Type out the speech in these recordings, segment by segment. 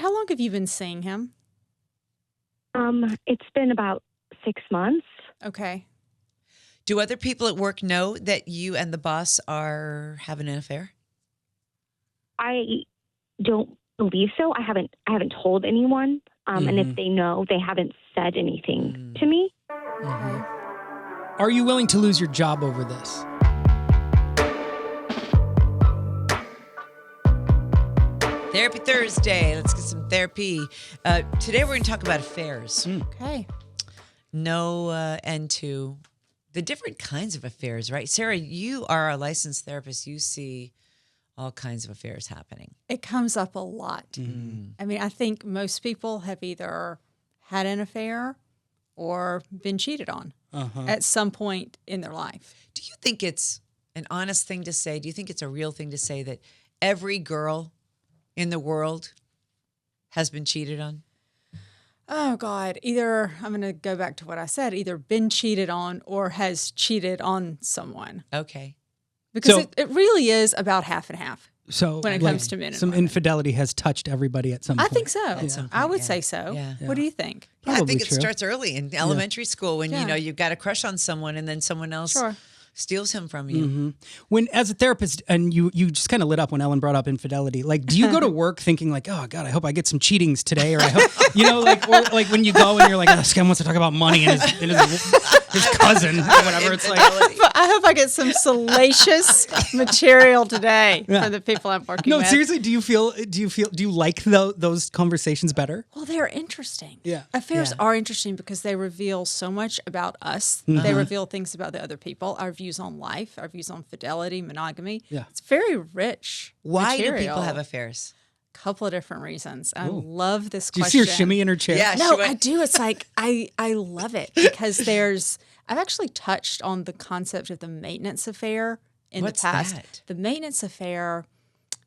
how long have you been seeing him? It's been about 6 months. Okay. Do other people at work know that you and the boss are having an affair? I don't believe so. I haven't told anyone. And if they know, they haven't said anything to me. Okay. Are you willing to lose your job over this? Therapy Thursday. Let's get some therapy. Today we're going to talk about affairs. Okay. No end to the different kinds of affairs, right? Sarah, you are a licensed therapist. You see all kinds of affairs happening. It comes up a lot. I mean, I think most people have either had an affair or been cheated on at some point in their life. Do you think it's an honest thing to say? Do you think it's a real thing to say that every girl in the world has been cheated on? Oh, God. Either, I'm going to go back to what I said, either been cheated on or has cheated on someone. Okay. Because So- it really is about half and half. So When it comes to men and some women. infidelity has touched everybody at some I point. think so. some I point, would yeah. say so. Yeah. What do you think? Yeah, I Probably think it true. starts early in elementary school when, Yeah. you've got a crush on someone and then someone else Sure. steals him from you. When, as a therapist, and you just kind of lit up when Ellen brought up infidelity. Like, do you go to work thinking like, oh God, I hope I get some cheatings today, or I hope, or like when you go and you're like, oh, this guy wants to talk about money and his cousin or whatever. It's like, I hope I get some salacious material today for the people I'm working no, with. seriously, do you like those conversations better? Well, they're interesting. Yeah. Affairs are interesting because they reveal so much about us. They reveal things about the other people, our views on life, our views on fidelity, monogamy. Yeah. It's very rich. Why material. do people have affairs? Couple of different reasons. I love this Do you question. see her shimmy in her chair? Yeah. No, She went- I do. It's like I love it because I've actually touched on the concept of the maintenance affair in What's the past. that? The maintenance affair,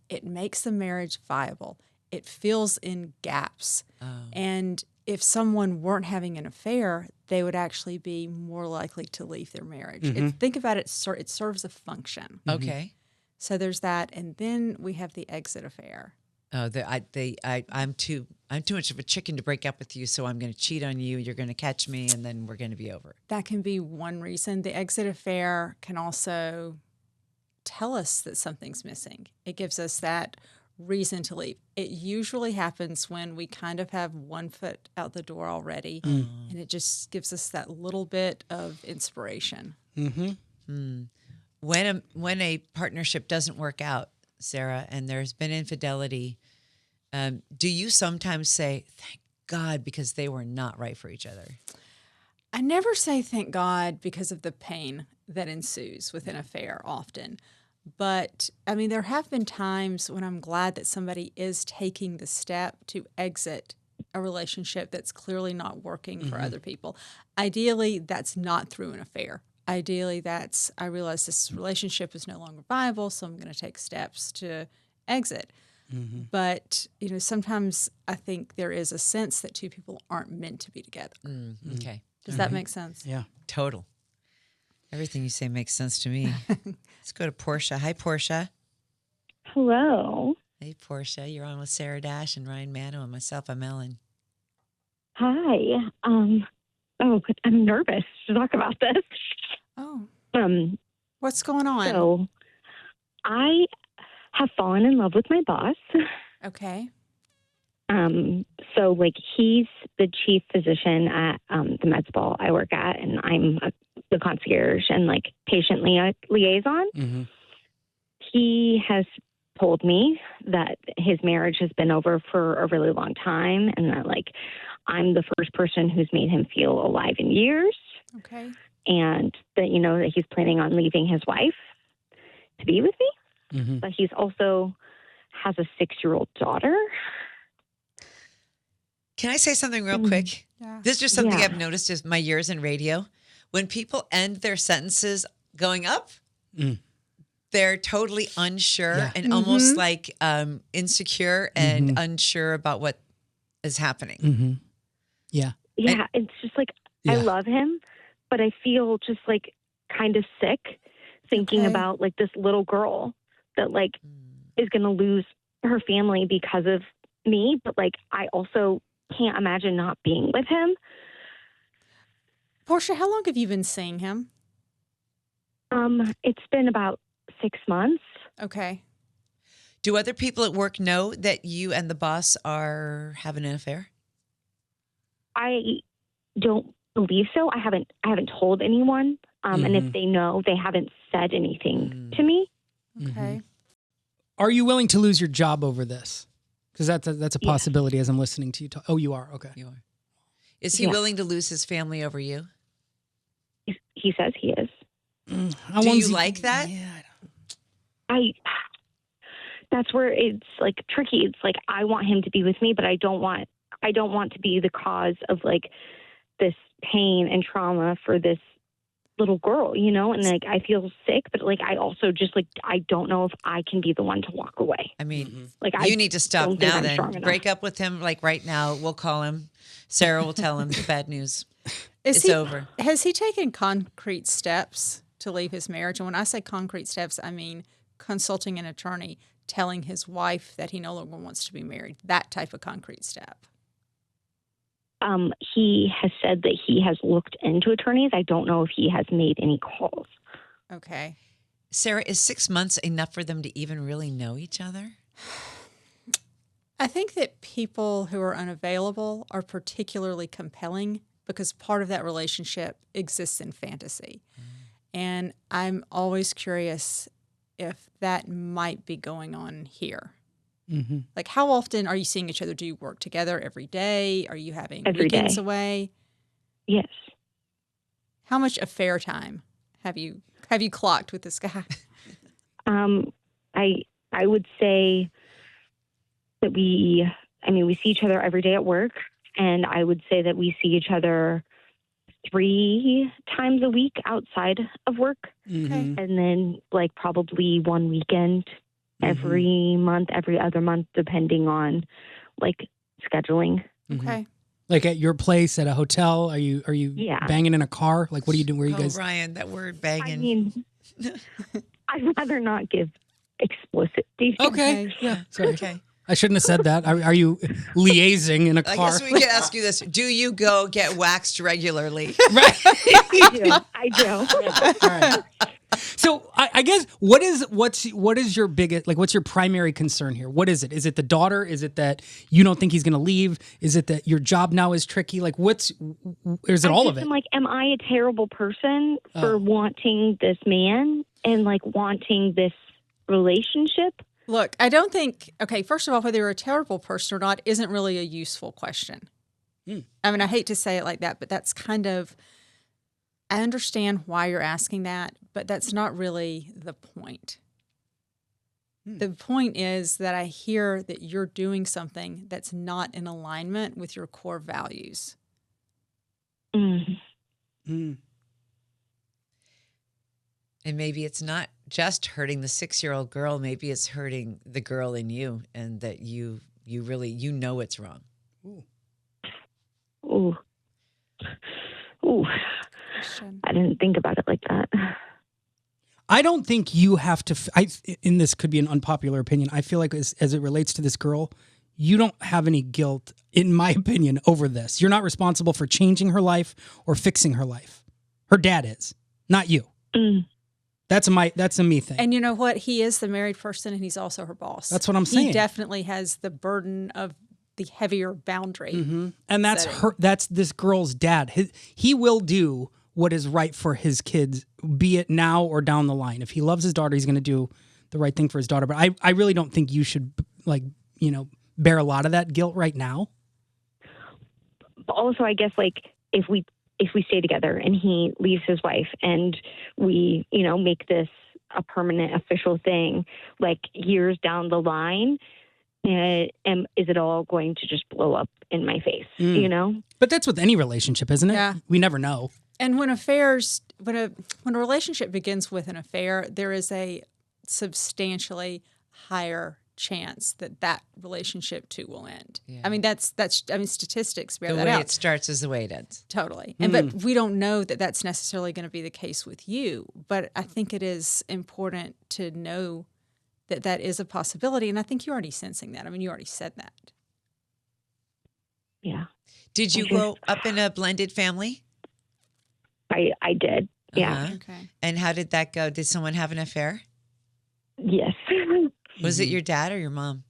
it makes the marriage viable. It fills in gaps. And if someone weren't having an affair, they would actually be more likely to leave their marriage. Think about it, it serves a function. Okay. So there's that. And then we have the exit affair. Oh, I'm too much of a chicken to break up with you, so I'm going to cheat on you. You're going to catch me, and then we're going to be over. That can be one reason. The exit affair can also tell us that something's missing. It gives us that reason to leave. It usually happens when we kind of have one foot out the door already, and it just gives us that little bit of inspiration. When a partnership doesn't work out, Sarah, and there's been infidelity, do you sometimes say, thank God, because they were not right for each other? I never say thank God because of the pain that ensues with an affair often. But, I mean, there have been times when I'm glad that somebody is taking the step to exit a relationship that's clearly not working for other people. Ideally, that's not through an affair. Ideally, I realize this relationship is no longer viable, so I'm going to take steps to exit. But, sometimes I think there is a sense that two people aren't meant to be together. Okay. Does that make sense? Yeah. Total. Everything you say makes sense to me. Let's go to Portia. Hi, Portia. Hello. Hey, Portia. You're on with Sarah Dash and Ryan Mano and myself. I'm Ellen. Hi. I'm nervous to talk about this. Oh, Um, what's going on? so I have fallen in love with my boss. Okay. So like he's the chief physician at the med spa I work at, and I'm the concierge and like patient liaison. He has told me that his marriage has been over for a really long time, and that like I'm the first person who's made him feel alive in years, Okay. and that that he's planning on leaving his wife to be with me. But he's also has a 6-year-old daughter. Can I say something real quick? Yeah. This is just something Yeah. I've noticed as my years in radio. When people end their sentences going up, they're totally unsure and almost like insecure and unsure about what is happening. Yeah. Yeah, it's just like I Yeah. love him, but I feel just like kind of sick thinking Okay. about like this little girl that like is going to lose her family because of me, but like I also can't imagine not being with him. Portia, how long have you been seeing him? It's been about 6 months. Okay. Do other people at work know that you and the boss are having an affair? I don't believe so. I haven't told anyone. And if they know, they haven't said anything to me. Okay. Are you willing to lose your job over this? Because that's a possibility as I'm listening to you talk. Oh, you are? Okay. You are. Is he willing to lose his family over you? He says he is. Do you like that? Yeah. That's where it's like tricky. It's like I want him to be with me, but I don't want to be the cause of like this pain and trauma for this little girl, you know? And like I feel sick, but like I also just like I don't know if I can be the one to walk away. I mean, like you need to stop now then. strong Break up with him like right now. We'll call him. Sarah will tell him the bad news. It's over. Has he taken concrete steps to leave his marriage? And when I say concrete steps, I mean consulting an attorney, telling his wife that he no longer wants to be married, that type of concrete step. He has said that he has looked into attorneys. I don't know if he has made any calls. Okay. Sarah, is 6 months enough for them to even really know each other? I think that people who are unavailable are particularly compelling because part of that relationship exists in fantasy. And I'm always curious if that might be going on here. Like, how often are you seeing each other? Do you work together every day? Are you having weekends away? Yes. How much affair time have you clocked with this guy? I would say that we see each other every day at work, and I would say that we see each other 3 times a week outside of work. Okay. And then like probably one weekend every month, every other month, depending on like scheduling. Okay. Like at your place, at a hotel, are you banging in a car? Like what are you doing? Where are you guys? Ryan, that word banging. I mean, I'd rather not give explicit details. Okay. Yeah. Sorry. Okay. I shouldn't have said that. Are you liaising in a car? I guess we could ask you this. Do you go get waxed regularly? Right. I do. All right. So I guess what is your biggest, like, what's your primary concern here? What is it? Is it the daughter? Is it that you don't think he's going to leave? Is it that your job now is tricky? Like is it all of it? I'm like, am I a terrible person for wanting this man and like wanting this relationship? Look, I don't think, okay, first of all, whether you're a terrible person or not isn't really a useful question. I mean, I hate to say it like that, but that's kind of, I understand why you're asking that, but that's not really the point. The point is that I hear that you're doing something that's not in alignment with your core values. And maybe it's not just hurting the 6-year-old girl. Maybe it's hurting the girl in you, and that you really know it's wrong. Ooh. I didn't think about it like that. I don't think you have to. And this could be an unpopular opinion. I feel like as it relates to this girl, you don't have any guilt, in my opinion, over this. You're not responsible for changing her life or fixing her life. Her dad is, not you. That's a me thing. And you know what? He is the married person, and he's also her boss. That's what I'm saying. He definitely has the burden of the heavier boundary. And that's setting. That's this girl's dad. He will do what is right for his kids, be it now or down the line. If he loves his daughter, he's going to do the right thing for his daughter. But I really don't think you should, bear a lot of that guilt right now. But also, I guess, like, if we stay together and he leaves his wife and we, make this a permanent official thing, like years down the line, and is it all going to just blow up in my face, But that's with any relationship, isn't it? Yeah. We never know. And when a relationship begins with an affair, there is a substantially higher chance that relationship too will end. Yeah. I mean, that's statistics bear that out. The way it starts is the way it ends. Totally. But we don't know that that's necessarily going to be the case with you. But I think it is important to know that is a possibility. And I think you're already sensing that. I mean, you already said that. Yeah. Did you grow up in a blended family? I did. Yeah. Uh-huh. Okay. And how did that go? Did someone have an affair? Yes. Was it your dad or your mom?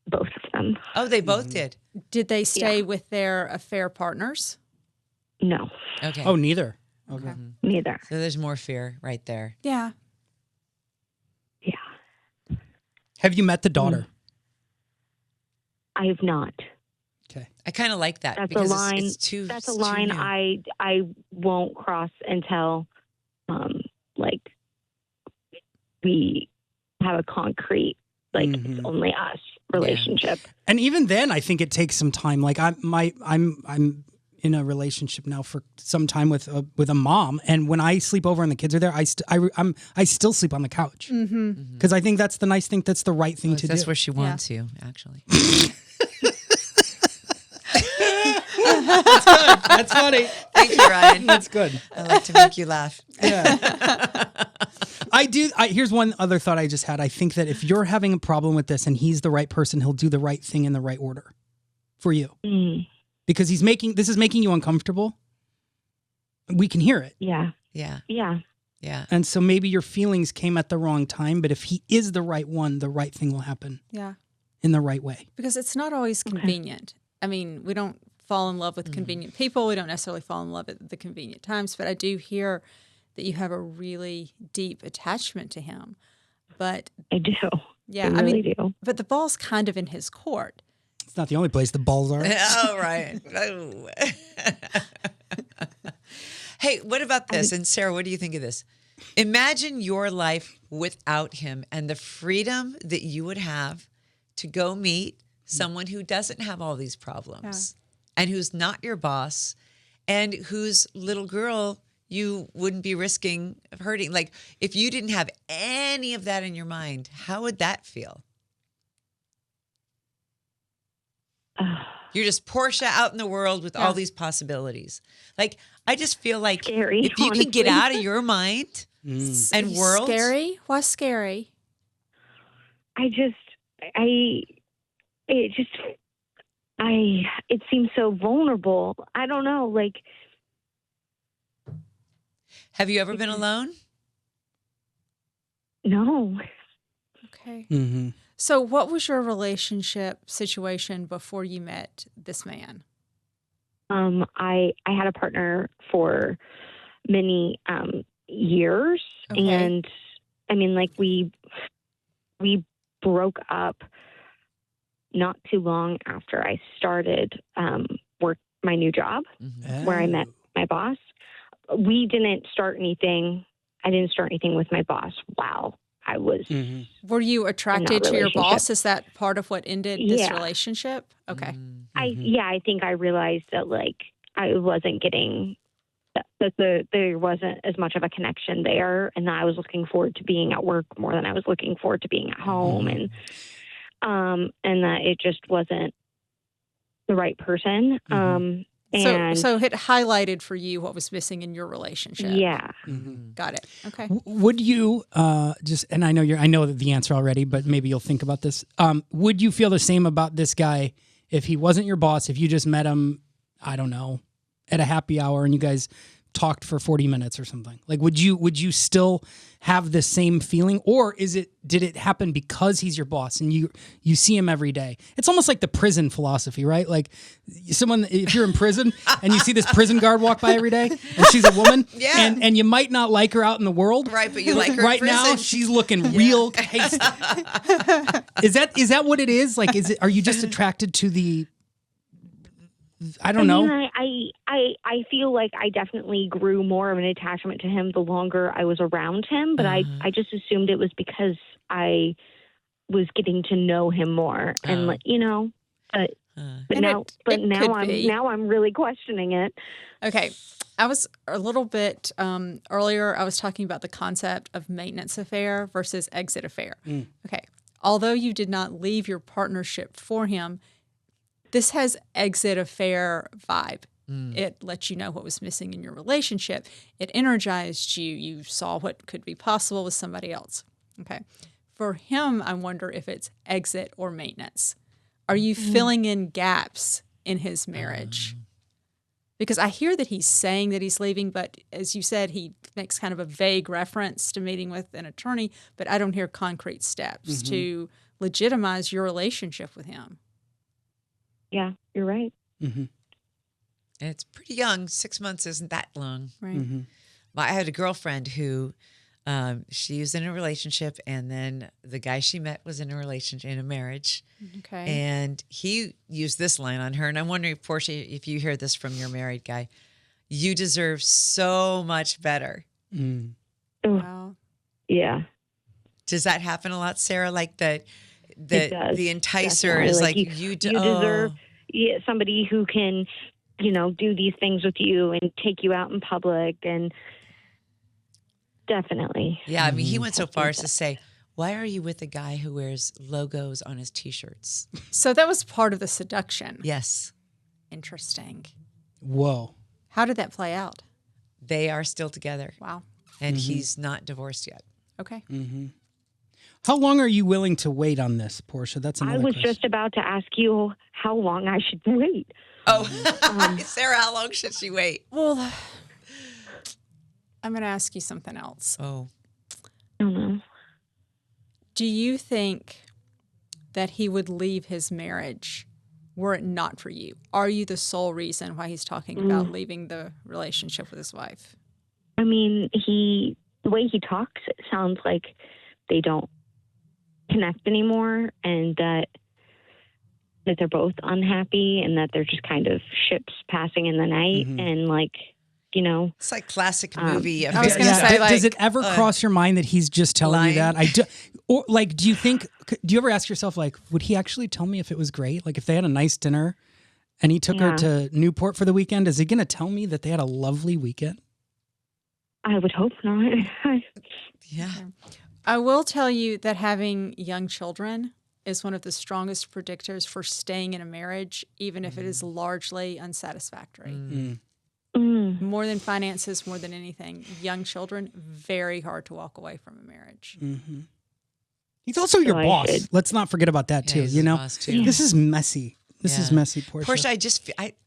Both of them. Oh, they both did. Did they stay with their affair partners? No. Okay. Oh, neither. Okay. Neither. So there's more fear right there. Yeah. Yeah. Have you met the daughter? I have not. Okay. I kind of like that That's because a line. it's too. That's a it's too line new. I won't cross until, like, we have a concrete, like, it's only us relationship. And even then, I think it takes some time. Like I'm in a relationship now for some time with a mom, and when I sleep over and the kids are there, I still sleep on the couch because I think that's the nice thing. That's the right thing to do. That's where she wants you, actually. That's funny. Thank you, Ryan. That's good. I like to make you laugh. Yeah. I do. Here's one other thought I just had. I think that if you're having a problem with this and he's the right person, he'll do the right thing in the right order for you. Because this is making you uncomfortable. We can hear it. Yeah. Yeah. Yeah. Yeah. And so maybe your feelings came at the wrong time, but if he is the right one, the right thing will happen. Yeah. In the right way. Because it's not always convenient. I mean, we don't fall in love with convenient people. We don't necessarily fall in love at the convenient times, but I do hear that you have a really deep attachment to him. But I do. yeah, I really do. But the ball's kind of in his court. It's not the only place the balls are. Oh, right. Oh. Hey, what about this? And Sarah, what do you think of this? Imagine your life without him and the freedom that you would have to go meet someone who doesn't have all these problems and who's not your boss and whose little girl you wouldn't be risking hurting. Like, if you didn't have any of that in your mind, how would that feel? You're just Portia out in the world with all these possibilities. Like, I just feel like Scary, if you can get out of your mind and world. Scary? Why scary? It seems so vulnerable. I don't know. Like, Have you ever been alone? No. Okay. Mm-hmm. So what was your relationship situation before you met this man? I had a partner for many years, and I mean, like, we broke up not too long after I started my new job, where I met my boss. We didn't start anything. I didn't start anything with my boss. Wow. I was. Were you attracted to your boss? Is that part of what ended this relationship? Okay. I think I realized that, like, I wasn't getting that there wasn't as much of a connection there, and that I was looking forward to being at work more than I was looking forward to being at home, and that it just wasn't the right person. So it highlighted for you what was missing in your relationship. Yeah. Got it. Okay. Would you and I know the answer already, but maybe you'll think about this. Would you feel the same about this guy if he wasn't your boss, if you just met him, I don't know, at a happy hour and you guys talked for 40 minutes or something? Like, would you still have the same feeling, or did it happen because he's your boss and you see him every day? It's almost like the prison philosophy, right? Like, if you're in prison and you see this prison guard walk by every day and she's a woman, and you might not like her out in the world, right? But you like her right in prison. now. She's looking real tasty. Is that what it is? Like, are you just attracted to the? I don't know. I feel like I definitely grew more of an attachment to him the longer I was around him, but I just assumed it was because I was getting to know him more, and now I'm really questioning it. Okay. I was a little bit earlier, I was talking about the concept of maintenance affair versus exit affair. Okay. Although you did not leave your partnership for him, this has exit affair vibe. It let you know what was missing in your relationship. It energized you. You saw what could be possible with somebody else. Okay. For him, I wonder if it's exit or maintenance. Are you filling in gaps in his marriage? Because I hear that he's saying that he's leaving, but as you said, he makes kind of a vague reference to meeting with an attorney, but I don't hear concrete steps to legitimize your relationship with him. Yeah, you're right. And it's pretty young. 6 months isn't that long. Right. I had a girlfriend who she was in a relationship, and then the guy she met was in a marriage. Okay. And he used this line on her. And I'm wondering, Portia, if you hear this from your married guy, you deserve so much better. Wow. Yeah. Does that happen a lot, Sarah? Like the enticer Definitely. is like you you deserve somebody who can, do these things with you and take you out in public, and definitely. Yeah, I mean, he went so far as to say, why are you with a guy who wears logos on his T-shirts? So that was part of the seduction. Yes. Interesting. Whoa. How did that play out? They are still together. Wow. And he's not divorced yet. Okay. How long are you willing to wait on this, Portia? That's another I was question. just about to ask you how long I should wait. Oh, Sarah, how long should she wait? Well, I'm going to ask you something else. Oh. I don't know. Do you think that he would leave his marriage were it not for you? Are you the sole reason why he's talking about leaving the relationship with his wife? I mean, the way he talks, it sounds like they don't connect anymore, and that they're both unhappy, and that they're just kind of ships passing in the night, and It's like classic movie. I was going to say, does it ever cross your mind that he's just telling you that? Or do you ever ask yourself, like, would he actually tell me if it was great? Like, if they had a nice dinner and he took her to Newport for the weekend, is he going to tell me that they had a lovely weekend? I would hope not. Yeah. I will tell you that having young children is one of the strongest predictors for staying in a marriage, even if it is largely unsatisfactory. More than finances, more than anything. Young children, very hard to walk away from a marriage. He's also your I boss. should. Let's not forget about that too. he's the boss, too. This is messy. This is messy, Portia. Portia,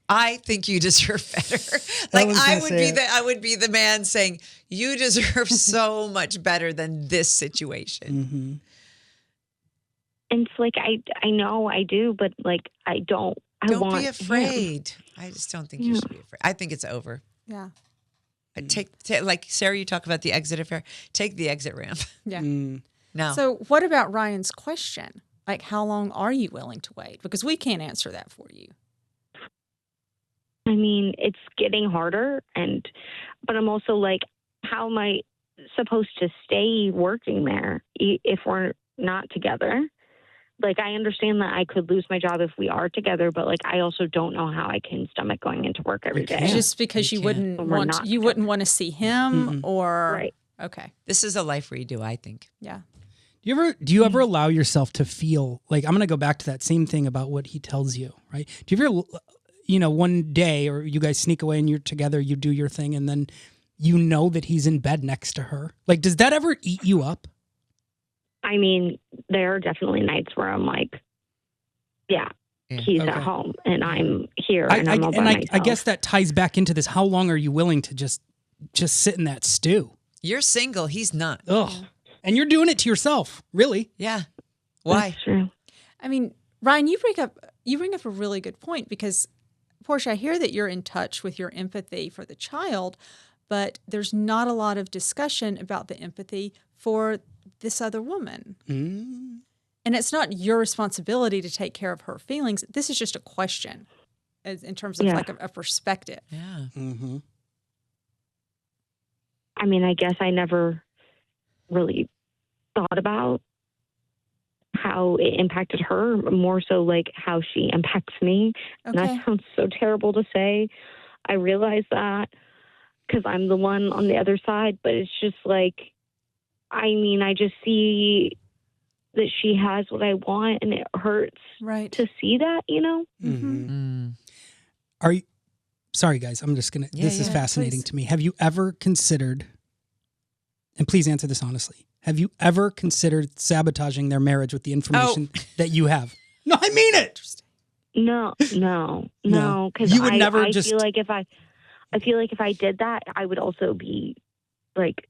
I think you deserve better. Like I would be the man saying, you deserve so much better than this situation. And it's like, I know I do, but like, I don't. Don't be afraid. I just don't think you should be afraid. I think it's over. Yeah. Take like Sarah, you talk about the exit affair. Take the exit ramp. Yeah. No. So what about Ryan's question? Like, how long are you willing to wait? Because we can't answer that for you. I mean, it's getting harder, but I'm also like, how am I supposed to stay working there if we're not together? Like, I understand that I could lose my job if we are together, but like, I also don't know how I can stomach going into work every day. Just because you wouldn't want to see him, or Right. Okay. This is a life redo, I think. Yeah. Do you ever allow yourself to feel like, I'm going to go back to that same thing about what he tells you, right? Do you ever, one day, or you guys sneak away and you're together, you do your thing, and then you know that he's in bed next to her? Like, does that ever eat you up? I mean, there are definitely nights where I'm like, he's at home and I'm here and I'm all by myself. I guess that ties back into this. How long are you willing to just sit in that stew? You're single. He's not. Ugh. And you're doing it to yourself, really. Yeah. Why? That's true. I mean, Ryan, you bring up a really good point, because Portia, I hear that you're in touch with your empathy for the child, but there's not a lot of discussion about the empathy for this other woman. And it's not your responsibility to take care of her feelings. This is just a question in terms of like a perspective. Yeah. I mean, I guess I never really thought about how it impacted her, more so like how she impacts me. Okay. And that sounds so terrible to say. I realize that because I'm the one on the other side, but it's just like, I mean, I just see that she has what I want, and it hurts to see that, Are you, sorry guys, I'm just going to, this is fascinating to me. Have you ever considered, and please answer this honestly, have you ever considered sabotaging their marriage with the information that you have? No, I mean it. No. Because You would never I just. feel like if I did that, I would also be like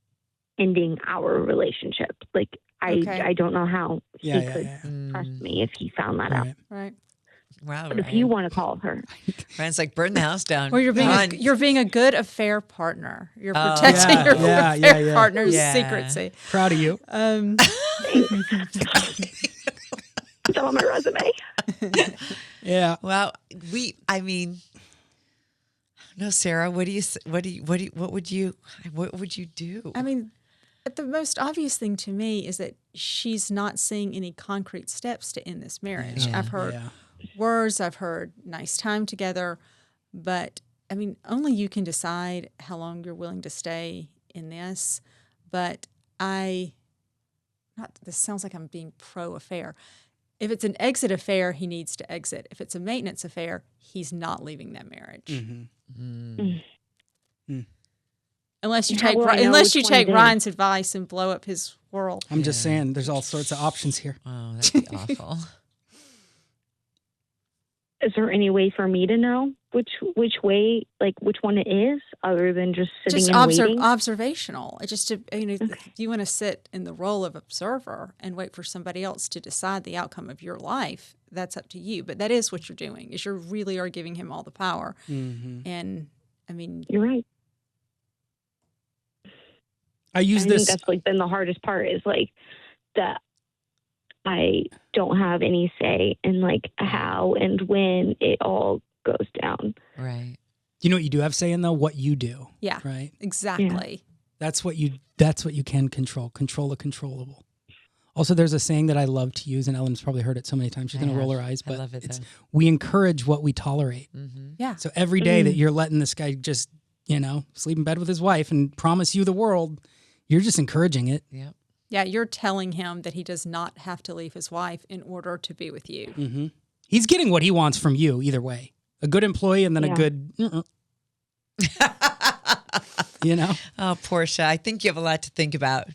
ending our relationship. Like I don't know how he could trust me if he found that out. Right. Wow. But if you want to call her, Ryan's like, burn the house down. Well, you're being a good affair partner. You're protecting your affair partner's secrecy. Proud of you. it's on my resume. Yeah. Well, no, Sarah, what would you do? I mean, the most obvious thing to me is that she's not seeing any concrete steps to end this marriage. I've heard words, I've heard nice time together, but I mean, only you can decide how long you're willing to stay in this. But this sounds like I'm being pro-affair. If it's an exit affair, he needs to exit. If it's a maintenance affair, he's not leaving that marriage. Unless you take Ryan's advice and blow up his world. I'm just saying, there's all sorts of options here. Oh, that'd be awful. Is there any way for me to know which way, like which one it is, other than just sitting and waiting? Observational. If you want to sit in the role of observer and wait for somebody else to decide the outcome of your life, that's up to you. But that is what you're doing. Is you really are giving him all the power. And I mean, you're right. I think that's like been the hardest part is like that I don't have any say in like how and when it all goes down. Right. You know what you do have say in though? What you do. Yeah. Right. Exactly. Yeah. That's what you can control. Control the controllable. Also, there's a saying that I love to use, and Ellen's probably heard it so many times she's going to roll her eyes, but it's we encourage what we tolerate. Yeah. So every day that you're letting this guy just, sleep in bed with his wife and promise you the world, you're just encouraging it. Yeah. Yeah, you're telling him that he does not have to leave his wife in order to be with you. He's getting what he wants from you either way. A good employee and then a good, Oh, Portia, I think you have a lot to think about.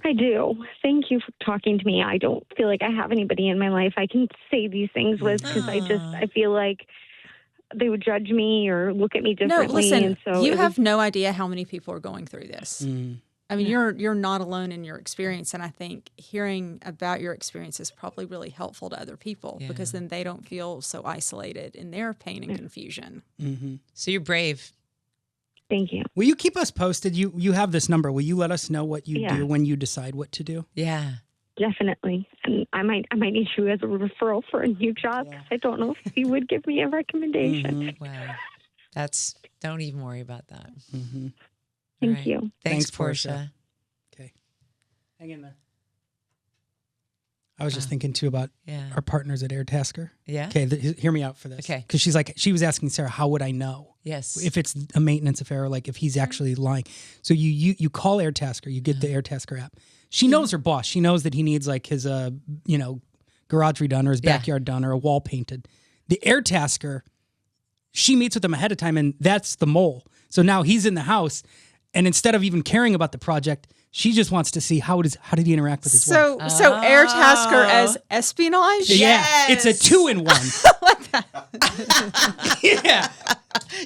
I do. Thank you for talking to me. I don't feel like I have anybody in my life I can say these things with because I feel like they would judge me or look at me differently. No, listen, and so you have no idea how many people are going through this. I mean, you're not alone in your experience, and I think hearing about your experience is probably really helpful to other people because then they don't feel so isolated in their pain and confusion. So you're brave. Thank you. Will you keep us posted? You have this number. Will you let us know what you do when you decide what to do? Yeah. Definitely. And I might need you as a referral for a new job because I don't know if you would give me a recommendation. Wow. Don't even worry about that. Thank you. Thanks, Portia. Okay. Hang in there. I was just thinking too about our partners at Airtasker. Yeah. Okay, hear me out for this. Okay. Because she was asking Sarah, how would I know? Yes. If it's a maintenance affair, or like if he's actually lying. So you call Airtasker, you get the Airtasker app. She knows her boss. She knows that he needs like his garage redone or his backyard done or a wall painted. The Airtasker, she meets with him ahead of time, and that's the mole. So now he's in the house, and instead of even caring about the project, she just wants to see how did he interact with his wife. So Airtasker as espionage? Yeah, it's a 2-in-1. Like that. Yeah.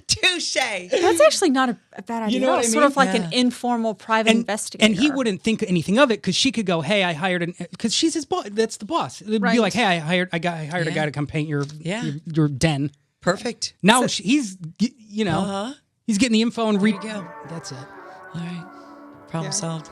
Touche. That's actually not a bad idea. You know what I Sort mean? of like an informal private investigator. And he wouldn't think anything of it because she could go, "Hey, I hired because she's his boss. That's the boss." It'd be like, "Hey, I hired a guy to come paint your den." Perfect. Now he's he's getting the info and there you go. That's it. All right. Problem solved.